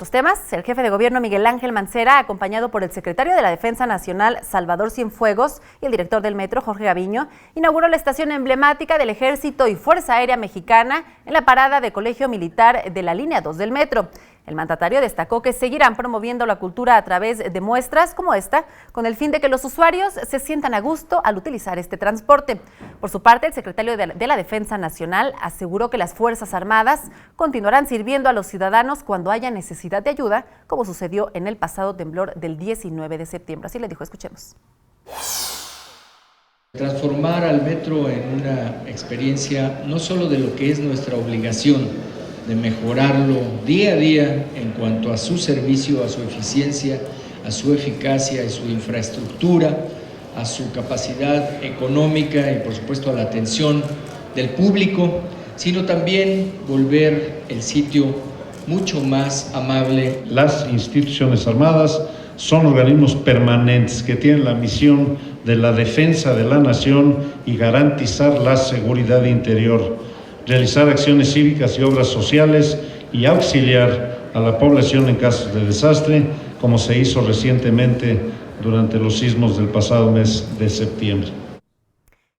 otros temas, el jefe de gobierno Miguel Ángel Mancera, acompañado por el secretario de la Defensa Nacional Salvador Cienfuegos y el director del Metro Jorge Gaviño, inauguró la estación emblemática del Ejército y Fuerza Aérea Mexicana en la parada de Colegio Militar de la línea 2 del Metro. El mandatario destacó que seguirán promoviendo la cultura a través de muestras como esta, con el fin de que los usuarios se sientan a gusto al utilizar este transporte. Por su parte, el secretario de la Defensa Nacional aseguró que las Fuerzas Armadas continuarán sirviendo a los ciudadanos cuando haya necesidad de ayuda, como sucedió en el pasado temblor del 19 de septiembre. Así le dijo, escuchemos. Transformar al metro en una experiencia no solo de lo que es nuestra obligación, de mejorarlo día a día en cuanto a su servicio, a su eficiencia, a su eficacia, a su infraestructura, a su capacidad económica y por supuesto a la atención del público, sino también volver el sitio mucho más amable. Las instituciones armadas son organismos permanentes que tienen la misión de la defensa de la nación y garantizar la seguridad interior, realizar acciones cívicas y obras sociales y auxiliar a la población en casos de desastre, como se hizo recientemente durante los sismos del pasado mes de septiembre.